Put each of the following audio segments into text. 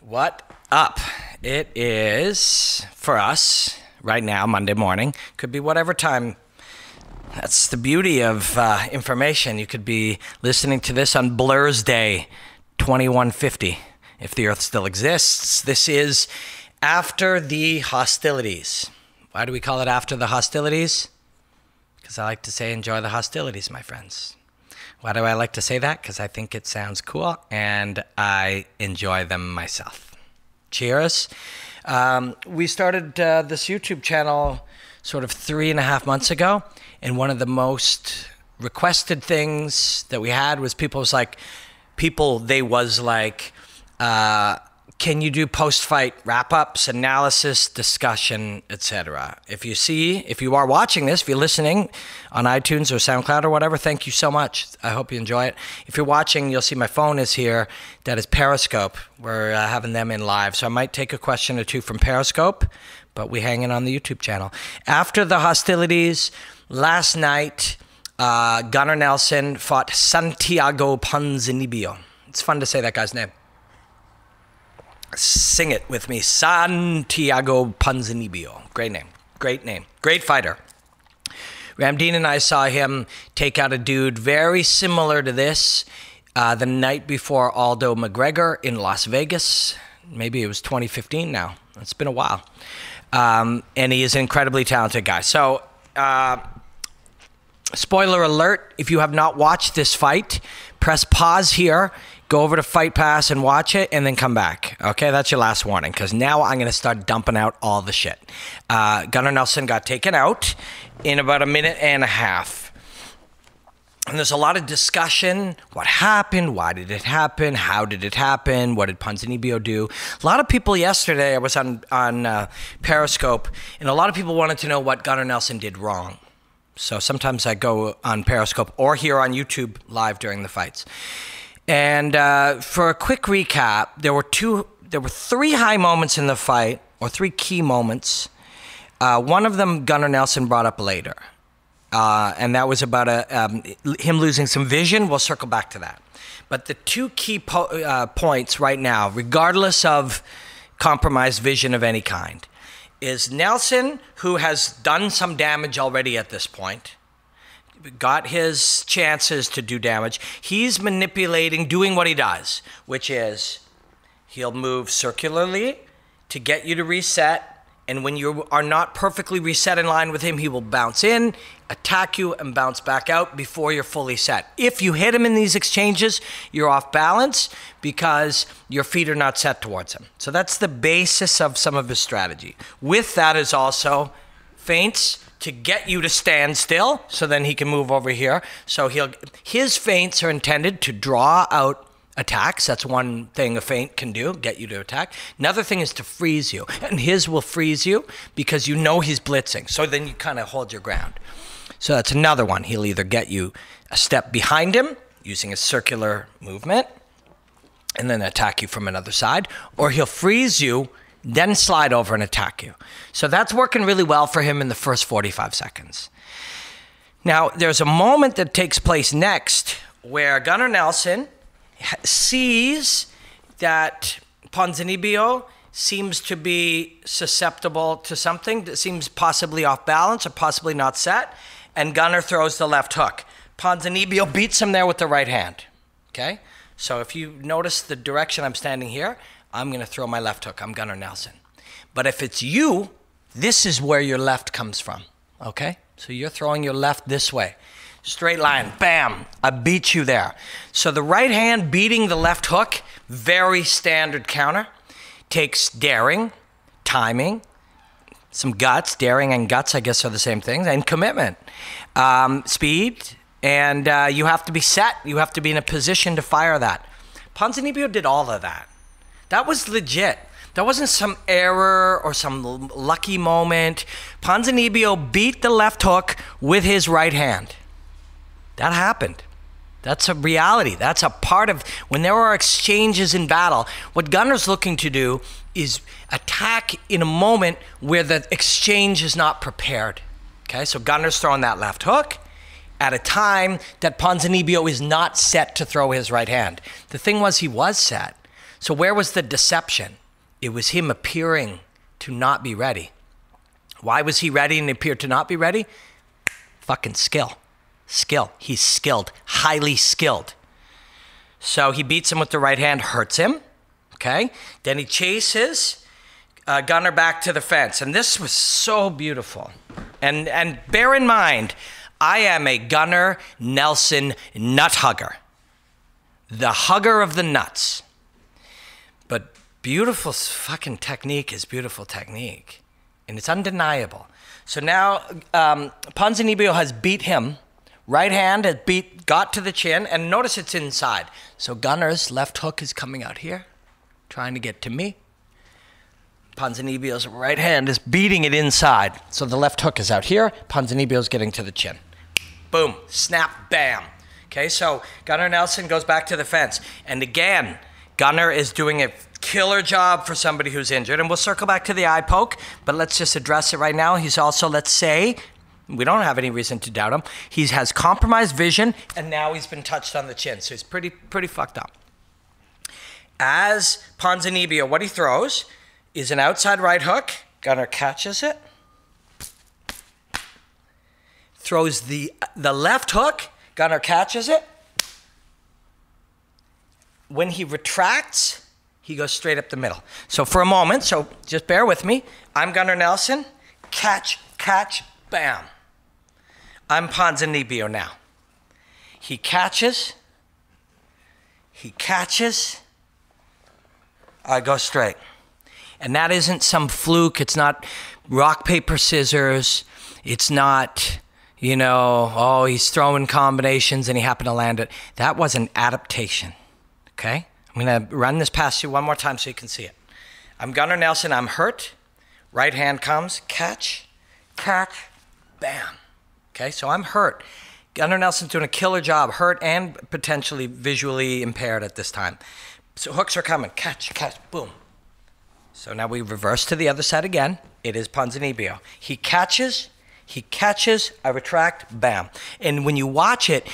What up? It is, for us, right now, Monday morning. Could be whatever time. That's the beauty of information. You could be listening to this on Blur's Day, 2150, if the Earth still exists. This is after the hostilities. Why do we call it after the hostilities? Because I like to say enjoy the hostilities, my friends. Why do I like to say that? Because I think it sounds cool and I enjoy them myself. Cheers. We started this YouTube channel sort of 3.5 months ago, and one of the most requested things that we had was can you do post-fight wrap-ups, analysis, discussion, etc. If you are watching this, if you're listening on iTunes or SoundCloud or whatever, thank you so much. I hope you enjoy it. If you're watching, you'll see my phone is here. That is Periscope. We're having them in live, so I might take a question or two from Periscope, but we're hanging on the YouTube channel. After the hostilities, last night, Gunnar Nelson fought Santiago Ponzinibbio. It's fun to say that guy's name. Sing it with me. Santiago Ponzinibbio. Great name. Great name. Great fighter. Ramdeen and I saw him take out a dude very similar to this the night before Aldo McGregor in Las Vegas. Maybe it was 2015 now. It's been a while. And he is an incredibly talented guy. So, spoiler alert, if you have not watched this fight, press pause here. Go over to Fight Pass and watch it, and then come back. Okay, that's your last warning, because now I'm going to start dumping out all the shit. Gunnar Nelson got taken out in about 1.5 minutes. And there's a lot of discussion. What happened? Why did it happen? How did it happen? What did Ponzanibio do? A lot of people yesterday, I was on Periscope, and a lot of people wanted to know what Gunnar Nelson did wrong. So sometimes I go on Periscope or here on YouTube live during the fights. And for a quick recap, there were 3 high moments in the fight, or 3 key moments. One of them Gunnar Nelson brought up later, and that was about him losing some vision. We'll circle back to that. But the 2 key points right now, regardless of compromised vision of any kind, is Nelson, who has done some damage already at this point, got his chances to do damage. He's manipulating, doing what he does, which is he'll move circularly to get you to reset, and when you are not perfectly reset in line with him, he will bounce in, attack you, and bounce back out before you're fully set. If you hit him in these exchanges, you're off balance because your feet are not set towards him. So that's the basis of some of his strategy. With that is also feints to get you to stand still, so then he can move over here. So his feints are intended to draw out attacks. That's one thing a feint can do, get you to attack. Another thing is to freeze you, and his will freeze you because you know he's blitzing. So then you kind of hold your ground. So that's another one. He'll either get you a step behind him using a circular movement and then attack you from another side, or he'll freeze you, then slide over and attack you. So that's working really well for him in the first 45 seconds. Now, there's a moment that takes place next where Gunnar Nelson sees that Ponzanibio seems to be susceptible to something that seems possibly off balance or possibly not set, and Gunnar throws the left hook. Ponzanibio beats him there with the right hand. Okay? So if you notice the direction I'm standing here, I'm going to throw my left hook. I'm Gunnar Nelson. But if it's you, this is where your left comes from, okay? So you're throwing your left this way. Straight line, bam, I beat you there. So the right hand beating the left hook, very standard counter, takes daring, timing, some guts. Daring and guts, I guess, are the same things, and commitment, speed, and you have to be set. You have to be in a position to fire that. Ponzanibio did all of that. That was legit. That wasn't some error or some lucky moment. Ponzanibio beat the left hook with his right hand. That happened. That's a reality. That's a part of when there are exchanges in battle. What Gunnar's looking to do is attack in a moment where the exchange is not prepared. Okay, so Gunnar's throwing that left hook at a time that Ponzanibio is not set to throw his right hand. The thing was, he was set. So where was the deception? It was him appearing to not be ready. Why was he ready and appeared to not be ready? Fucking skill. Skill. He's skilled. Highly skilled. So he beats him with the right hand, hurts him. Okay? Then he chases Gunnar back to the fence. And this was so beautiful. And bear in mind, I am a Gunnar Nelson nut hugger. The hugger of the nuts. But beautiful fucking technique is beautiful technique. And it's undeniable. So now Ponzanibio has beat him. Right hand has got to the chin. And notice it's inside. So Gunnar's left hook is coming out here. Trying to get to me. Ponzanibio's right hand is beating it inside. So the left hook is out here. Ponzanibio's getting to the chin. Boom. Snap. Bam. Okay, so Gunnar Nelson goes back to the fence. And again, Gunnar is doing a killer job for somebody who's injured. And we'll circle back to the eye poke, but let's just address it right now. He's also, let's say, we don't have any reason to doubt him. He has compromised vision, and now he's been touched on the chin. So he's pretty fucked up. As Ponzanibio, what he throws is an outside right hook. Gunnar catches it. Throws the left hook. Gunnar catches it. When he retracts, he goes straight up the middle. So for a moment, so just bear with me. I'm Gunnar Nelson. Catch, bam. I'm Ponzanibio now. He catches. I go straight. And that isn't some fluke. It's not rock, paper, scissors. It's not, you know, oh, he's throwing combinations and he happened to land it. That was an adaptation, okay? I'm going to run this past you one more time so you can see it. I'm Gunnar Nelson. I'm hurt. Right hand comes. Catch. Bam. Okay, so I'm hurt. Gunnar Nelson's doing a killer job. Hurt and potentially visually impaired at this time. So hooks are coming. Catch. Boom. So now we reverse to the other side again. It is Ponzanibio. He catches, I retract, bam. And when you watch it,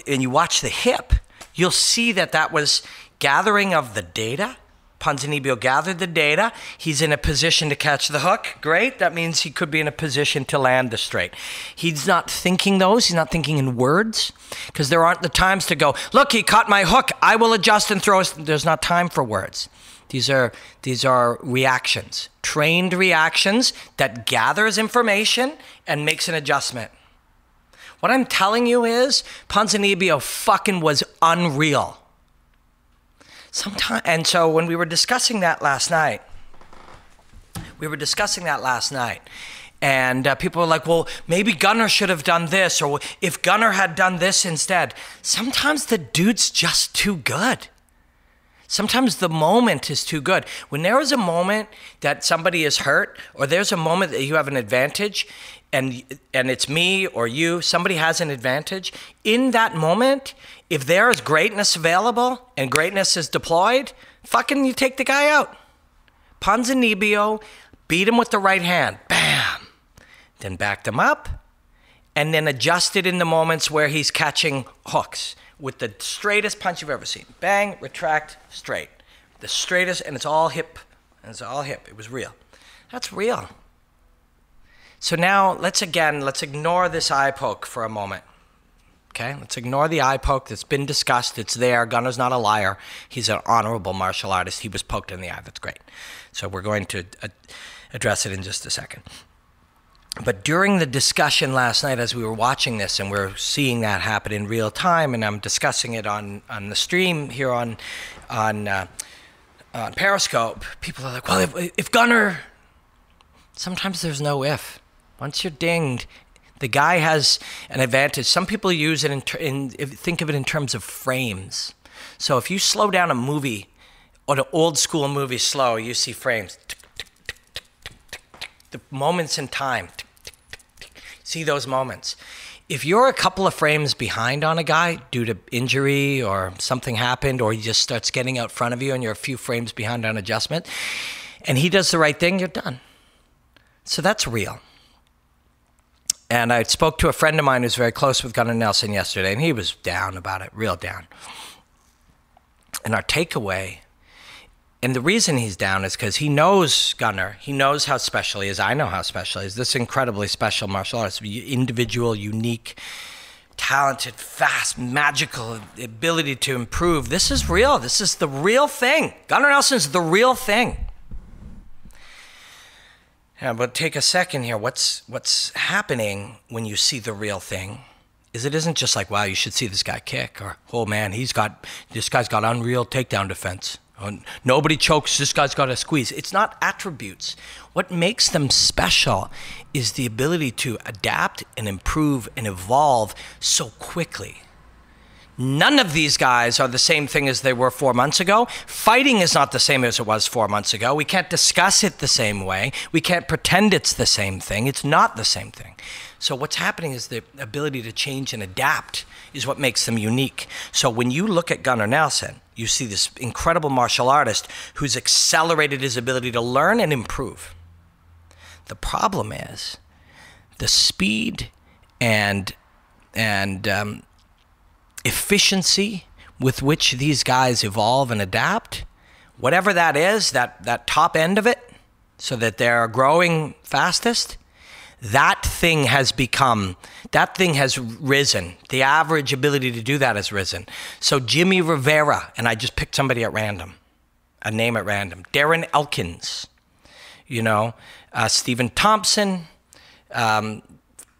and you watch the hip, you'll see that was gathering of the data. Ponzanibio gathered the data. He's in a position to catch the hook. Great. That means he could be in a position to land the straight. He's not thinking those. He's not thinking in words because there aren't the times to go, look, he caught my hook. I will adjust and throw. There's not time for words. These are reactions, trained reactions that gathers information and makes an adjustment. What I'm telling you is Ponzanibio fucking was unreal. And so when we were discussing that last night, and people were like, well, maybe Gunnar should have done this, or if Gunnar had done this instead. Sometimes the dude's just too good. Sometimes the moment is too good. When there is a moment that somebody is hurt, or there's a moment that you have an advantage, and it's me or you, somebody has an advantage, in that moment, if there is greatness available and greatness is deployed, fucking you take the guy out. Ponzanibio beat him with the right hand. Bam. Then backed him up, and then adjusted in the moments where he's catching hooks. With the straightest punch you've ever seen. Bang, retract, straight. The straightest, and it's all hip. It was real. That's real. So now, let's ignore this eye poke for a moment. Okay? Let's ignore the eye poke that's been discussed. It's there. Gunnar's not a liar. He's an honorable martial artist. He was poked in the eye. That's great. So we're going to address it in just a second. But during the discussion last night as we were watching this, and we're seeing that happen in real time, and I'm discussing it on the stream here on Periscope, people are like, well, if Gunnar... Sometimes there's no if. Once you're dinged, the guy has an advantage. Some people use it think of it in terms of frames. So if you slow down a movie, or an old school movie slow, you see frames. The moments in time. See those moments. If you're a couple of frames behind on a guy due to injury or something happened, or he just starts getting out front of you and you're a few frames behind on adjustment, and he does the right thing, you're done. So that's real. And I spoke to a friend of mine who's very close with Gunnar Nelson yesterday, and he was down about it, real down. And our takeaway And the reason he's down is because he knows Gunnar. He knows how special he is. I know how special he is. This incredibly special martial artist, individual, unique, talented, fast, magical ability to improve. This is real. This is the real thing. Gunnar Nelson's the real thing. Yeah, but take a second here. What's happening when you see the real thing is it isn't just like, wow, you should see this guy kick, or, oh man, this guy's got unreal takedown defense. Nobody chokes, this guy's got a squeeze. It's not attributes. What makes them special is the ability to adapt and improve and evolve so quickly. None of these guys are the same thing as they were 4 months ago. Fighting is not the same as it was 4 months ago. We can't discuss it the same way. We can't pretend it's the same thing. It's not the same thing. So what's happening is the ability to change and adapt is what makes them unique. So when you look at Gunnar Nelson, you see this incredible martial artist who's accelerated his ability to learn and improve. The problem is the speed and efficiency with which these guys evolve and adapt, whatever that is, that top end of it, so that they're growing fastest, that thing has risen. The average ability to do that has risen. So Jimmy Rivera, and I just picked somebody at random, a name at random, Darren Elkins, Stephen Thompson,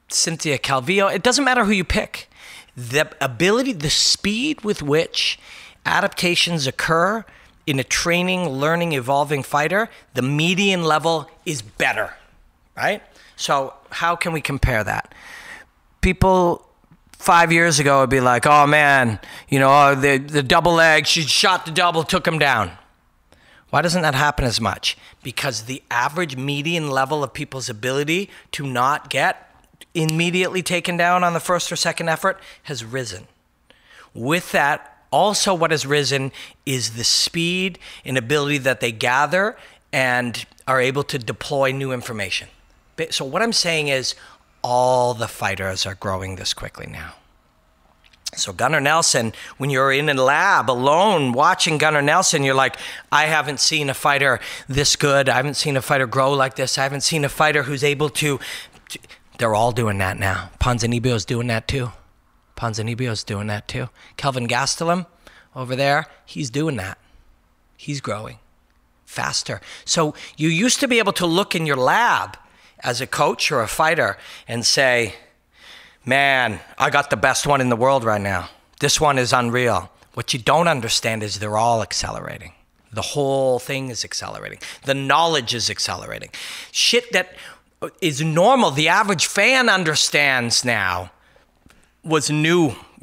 Cynthia Calvillo, it doesn't matter who you pick. The ability, the speed with which adaptations occur in a training, learning, evolving fighter, the median level is better, right? So how can we compare that? People 5 years ago would be like, oh man, the double leg, she shot the double, took him down. Why doesn't that happen as much? Because the average median level of people's ability to not get immediately taken down on the first or second effort has risen. With that, also what has risen is the speed and ability that they gather and are able to deploy new information. So what I'm saying is all the fighters are growing this quickly now. So Gunnar Nelson, when you're in a lab alone watching Gunnar Nelson, you're like, I haven't seen a fighter this good. I haven't seen a fighter grow like this. I haven't seen a fighter who's able to they're all doing that now. Ponzanibio's doing that too. Ponzanibio's doing that too. Kelvin Gastelum over there, he's doing that. He's growing faster. So you used to be able to look in your lab as a coach or a fighter and say, man, I got the best one in the world right now. This one is unreal. What you don't understand is they're all accelerating. The whole thing is accelerating. The knowledge is accelerating. Shit that is normal, the average fan understands now, were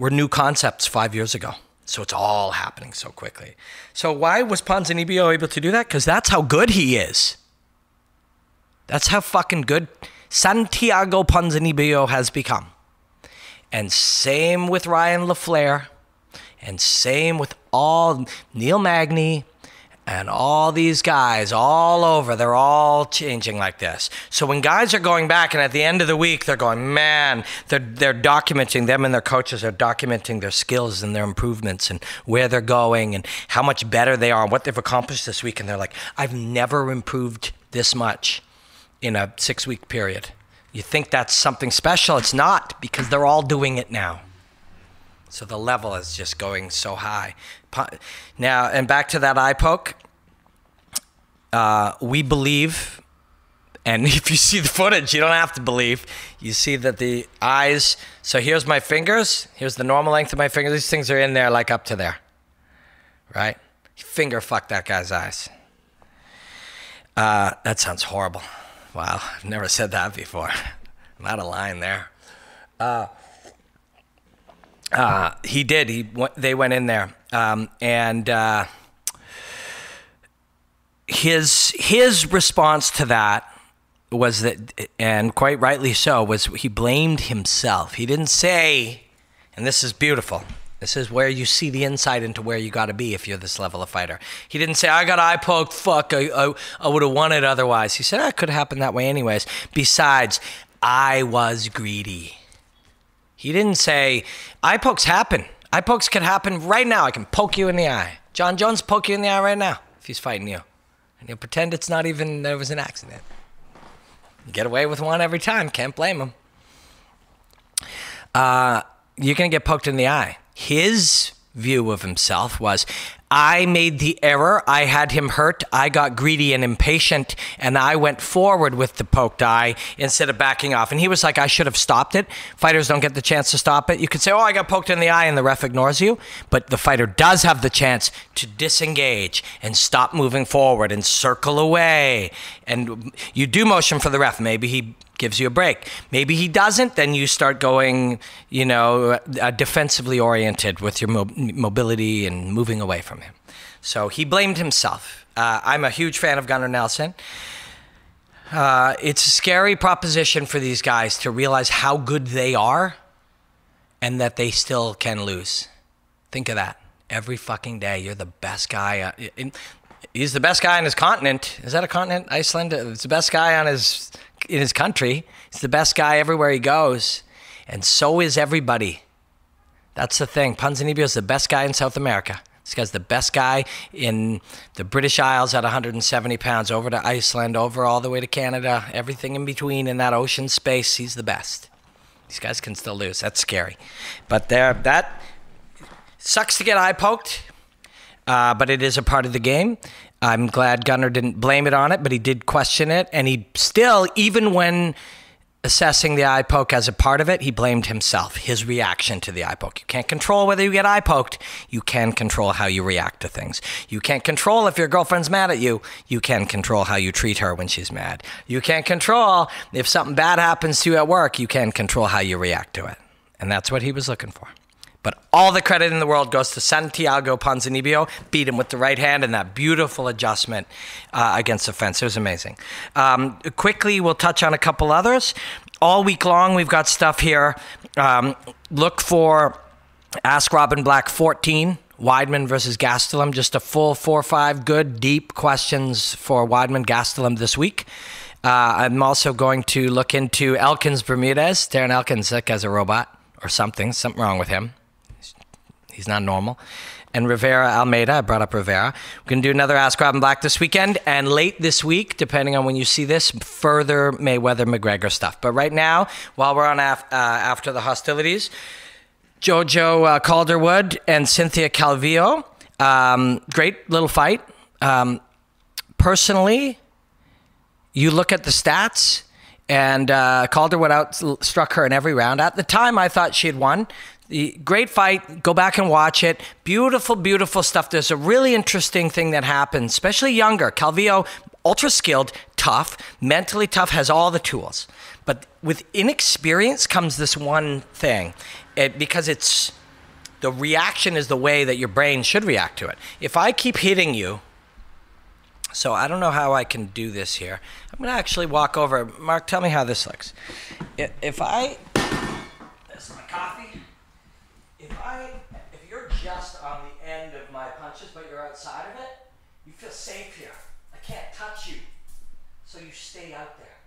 new concepts 5 years ago. So it's all happening so quickly. So why was Ponzanibio able to do that? Because that's how good he is. That's how fucking good Santiago Ponzinibbio has become. And same with Ryan LaFleur, and same with all Neil Magny, and all these guys all over, they're all changing like this. So when guys are going back and at the end of the week, they're going, man, they're documenting, them and their coaches are documenting their skills and their improvements and where they're going and how much better they are and what they've accomplished this week. And they're like, I've never improved this much in a 6-week period. You think that's something special. It's not, because they're all doing it now. So the level is just going so high. Now, and back to that eye poke, we believe, and if you see the footage, you don't have to believe, you see that the eyes, so here's my fingers, here's the normal length of my fingers, these things are in there like up to there, right? Finger fuck that guy's eyes. That sounds horrible. Wow, I've never said that before. I'm out of line there. He did. They went in there, and his response to that was that, and quite rightly so, was he blamed himself. He didn't say, and this is beautiful. This is where you see the insight into where you got to be if you're this level of fighter. He didn't say, I got eye poked, fuck, I would have won it otherwise. He said, it could happen that way anyways. Besides, I was greedy. He didn't say, eye pokes happen. Eye pokes can happen right now. I can poke you in the eye. John Jones poke you in the eye right now. if he's fighting you. And he'll pretend it's not even, that it was an accident. You get away with one every time. Can't blame him. You're going to get poked in the eye. His view of himself was, I made the error. I had him hurt. I got greedy and impatient, and I went forward with the poked eye instead of backing off. And he was like, I should have stopped it. Fighters don't get the chance to stop it. You could say, oh, I got poked in the eye, and the ref ignores you. But the fighter does have the chance to disengage and stop moving forward and circle away. And you do motion for the ref. Maybe he gives you a break. Maybe he doesn't, then you start going, you know, defensively oriented with your mobility and moving away from him. So he blamed himself. I'm a huge fan of Gunnar Nelson. It's a scary proposition for these guys to realize how good they are and that they still can lose. Think of that. Every fucking day, you're the best guy. He's the best guy on his continent. Is that a continent? Iceland? It's the best guy in his country. He's the best guy everywhere he goes. And so is everybody. That's the thing. Ponzanibio is the best guy in South America. This guy's the best guy in the British Isles at 170 pounds, over to Iceland, over all the way to Canada, everything in between in that ocean space. He's the best. These guys can still lose. That's scary. But that sucks to get eye poked, but it is a part of the game. I'm glad Gunnar didn't blame it on it, but he did question it. And he still, even when assessing the eye poke as a part of it, he blamed himself, his reaction to the eye poke. You can't control whether you get eye poked. You can control how you react to things. You can't control if your girlfriend's mad at you. You can control how you treat her when she's mad. You can't control if something bad happens to you at work. You can control how you react to it. And that's what he was looking for. But all the credit in the world goes to Santiago Ponzinibbio. Beat him with the right hand and that beautiful adjustment against the fence. It was amazing. Quickly, we'll touch on a couple others. All week long, we've got stuff here. Look for Ask Robin Black 14, Weidman versus Gastelum. Just a full 4 or 5 good, deep questions for Weidman Gastelum this week. I'm also going to look into Elkins Bermudez. Darren Elkins, that guy's a robot or something wrong with him. He's not normal. And Rivera Almeida, I brought up Rivera. We're going to do another Ask Robin Black this weekend. And late this week, depending on when you see this, further Mayweather-McGregor stuff. But right now, while we're on after the hostilities, Jojo Calderwood and Cynthia Calvillo. Great little fight. Personally, you look at the stats, and Calderwood outstruck her in every round. At the time, I thought she had won. Great fight. Go back and watch it. Beautiful, beautiful stuff. There's a really interesting thing that happens, especially younger. Calvillo, ultra skilled, tough, mentally tough, has all the tools. But with inexperience comes this one thing, because it's the reaction is the way that your brain should react to it. If I keep hitting you, so I don't know how I can do this here. I'm going to actually walk over. Mark, tell me how this looks. If I, this is my coffee. If you're just on the end of my punches, but you're outside of it, you feel safe here. I can't touch you. So you stay out there.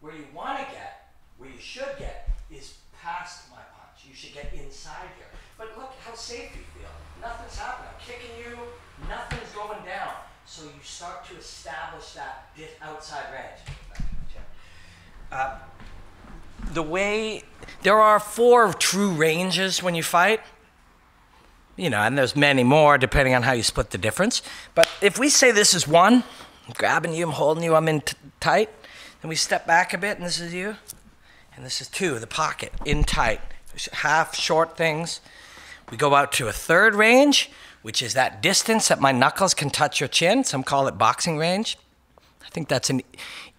Where you want to get, where you should get, is past my punch. You should get inside here. But look how safe you feel. Nothing's happening. I'm kicking you. Nothing's going down. So you start to establish that outside range. There are 4 true ranges when you fight. You know, and there's many more depending on how you split the difference. But if we say this is 1, I'm grabbing you, I'm holding you, I'm in tight. Then we step back a bit, and this is you. And this is 2, the pocket, in tight. Half short things. We go out to a 3rd range, which is that distance that my knuckles can touch your chin. Some call it boxing range. I think that's an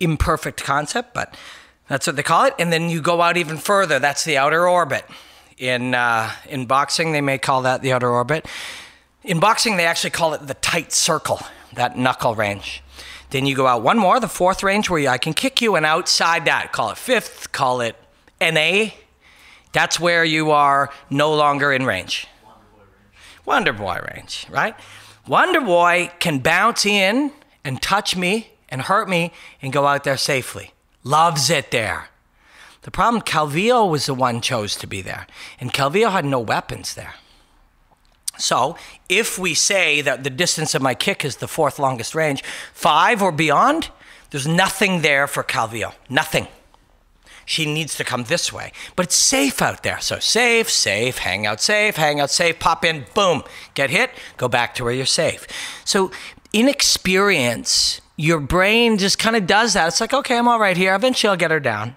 imperfect concept, but that's what they call it. And then you go out even further. That's the outer orbit. In boxing, they may call that the outer orbit. In boxing, they actually call it the tight circle, that knuckle range. Then you go out one more, the 4th range, where I can kick you, and outside that, call it 5th, call it NA. That's where you are no longer in range. Wonder Boy range, right? Wonder Boy can bounce in and touch me and hurt me and go out there safely. Loves it there. The problem, Calvillo was the one chose to be there. And Calvillo had no weapons there. So if we say that the distance of my kick is the 4th longest range, 5 or beyond, there's nothing there for Calvillo. Nothing. She needs to come this way. But it's safe out there. So safe, hang out safe, pop in, boom, get hit, go back to where you're safe. So inexperience, your brain just kind of does that. It's like, okay, I'm all right here. Eventually I'll get her down.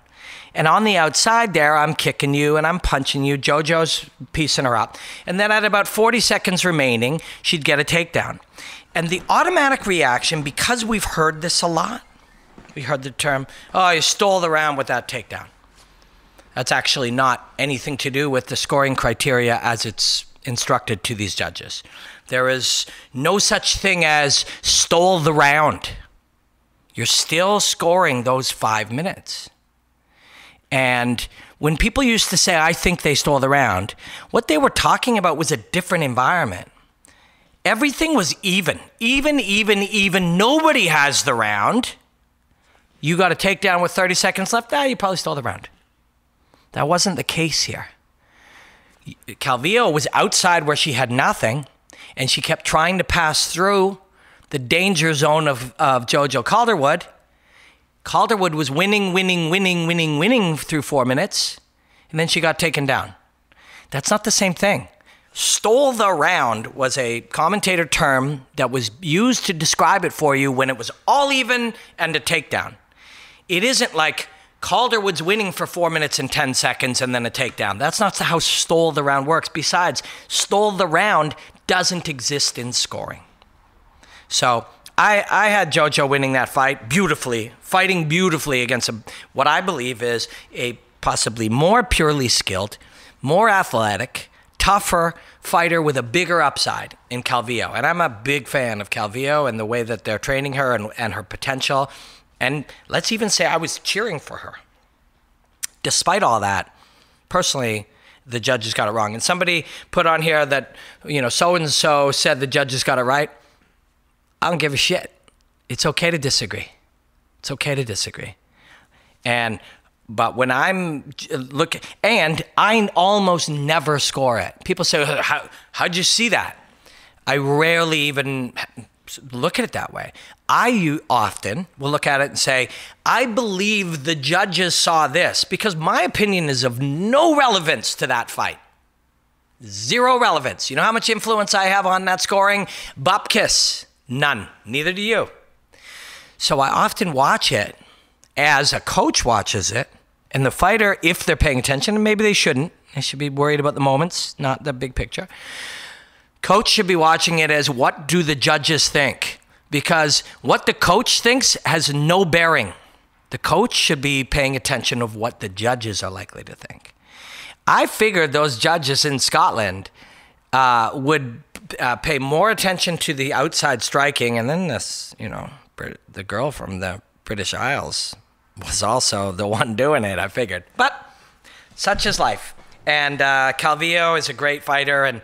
And on the outside there, I'm kicking you and I'm punching you. JoJo's piecing her up. And then at about 40 seconds remaining, she'd get a takedown. And the automatic reaction, because we've heard this a lot, we heard the term, oh, you stole the round with that takedown. That's actually not anything to do with the scoring criteria as it's instructed to these judges. There is no such thing as stole the round. You're still scoring those 5 minutes. And when people used to say, I think they stole the round, what they were talking about was a different environment. Everything was even. Even. Nobody has the round. You got a takedown with 30 seconds left. You probably stole the round. That wasn't the case here. Calvillo was outside where she had nothing, and she kept trying to pass through the danger zone of JoJo Calderwood. Calderwood was winning through 4 minutes, and then she got taken down. That's not the same thing. Stole the round was a commentator term that was used to describe it for you when it was all even and a takedown. It isn't like Calderwood's winning for 4 minutes and 10 seconds and then a takedown. That's not how stole the round works. Besides, stole the round doesn't exist in scoring. So I had JoJo winning that fight beautifully, fighting beautifully against what I believe is a possibly more purely skilled, more athletic, tougher fighter with a bigger upside in Calvillo. And I'm a big fan of Calvillo and the way that they're training her and her potential. And let's even say I was cheering for her. Despite all that, personally, the judges got it wrong. And somebody put on here that, so-and-so said the judges got it right. I don't give a shit. It's okay to disagree. It's okay to disagree. But when I'm looking, and I almost never score it. People say, how'd you see that? I rarely even look at it that way. I often will look at it and say, I believe the judges saw this because my opinion is of no relevance to that fight. Zero relevance. You know how much influence I have on that scoring? Bupkis. None. Neither do you. So I often watch it as a coach watches it, and the fighter, if they're paying attention, and maybe they shouldn't, they should be worried about the moments, not the big picture. Coach should be watching it as, what do the judges think? Because what the coach thinks has no bearing. The coach should be paying attention of what the judges are likely to think. I figured those judges in Scotland would pay more attention to the outside striking, and then this, the girl from the British Isles was also the one doing it, I figured. But such is life. And Calvillo is a great fighter, and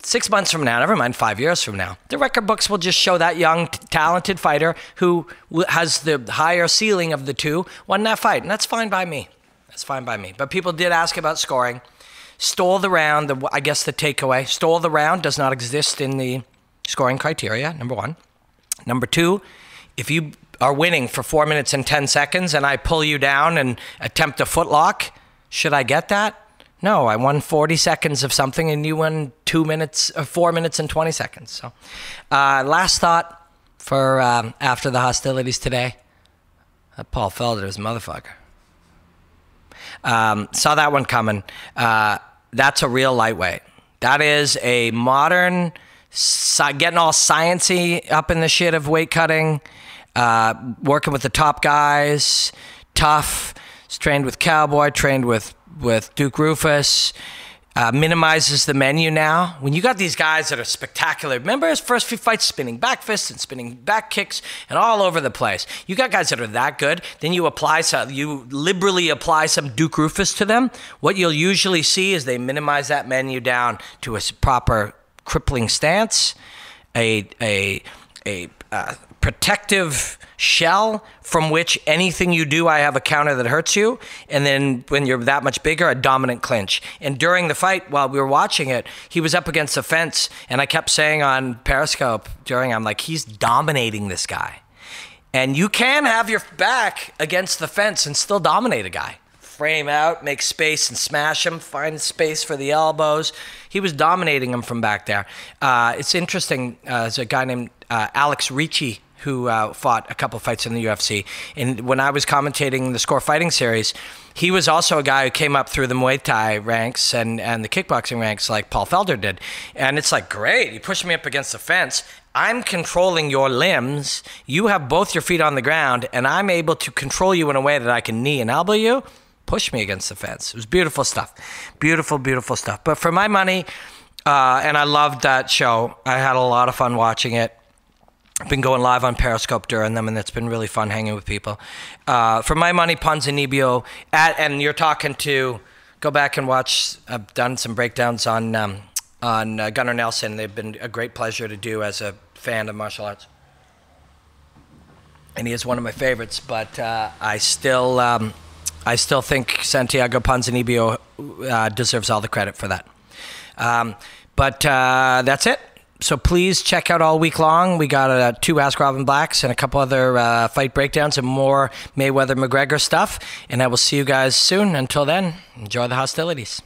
6 months from now, never mind 5 years from now, the record books will just show that young, talented fighter who has the higher ceiling of the two won that fight, and that's fine by me. That's fine by me. But people did ask about scoring. Stole the round, I guess the takeaway, stole the round does not exist in the scoring criteria, number one. Number two, if you are winning for 4 minutes and 10 seconds and I pull you down and attempt a footlock, should I get that? No, I won 40 seconds of something and you won 4 minutes and 20 seconds. So last thought for after the hostilities today, Paul Felder is a motherfucker. Saw that one coming. That's a real lightweight. That is a modern, getting all sciencey up in the shit of weight cutting, working with the top guys, tough, trained with Cowboy, trained with Duke Rufus, minimizes the menu now. When you got these guys that are spectacular, remember his first few fights, spinning back fists and spinning back kicks and all over the place. You got guys that are that good, then you liberally apply some Duke Rufus to them. What you'll usually see is they minimize that menu down to a proper crippling stance, a protective shell from which anything you do, I have a counter that hurts you. And then when you're that much bigger, a dominant clinch. And during the fight, while we were watching it, he was up against the fence. And I kept saying on Periscope I'm like, he's dominating this guy. And you can have your back against the fence and still dominate a guy. Frame out, make space and smash him, find space for the elbows. He was dominating him from back there. It's interesting, there's a guy named Alex Ricci who fought a couple fights in the UFC. And when I was commentating the Score Fighting Series, he was also a guy who came up through the Muay Thai ranks and the kickboxing ranks like Paul Felder did. And it's like, great, you pushed me up against the fence. I'm controlling your limbs. You have both your feet on the ground, and I'm able to control you in a way that I can knee and elbow you. Push me against the fence. It was beautiful stuff. Beautiful, beautiful stuff. But for my money, and I loved that show. I had a lot of fun watching it. I've been going live on Periscope during them, and it's been really fun hanging with people. For my money, Ponzanibio, and you're talking to, go back and watch, I've done some breakdowns on Gunnar Nelson. They've been a great pleasure to do as a fan of martial arts. And he is one of my favorites, but I still think Santiago Ponzinibbio deserves all the credit for that. But that's it. So please check out all week long. We got 2 Ask Robin Blacks and a couple other fight breakdowns and more Mayweather-McGregor stuff. And I will see you guys soon. Until then, enjoy the hostilities.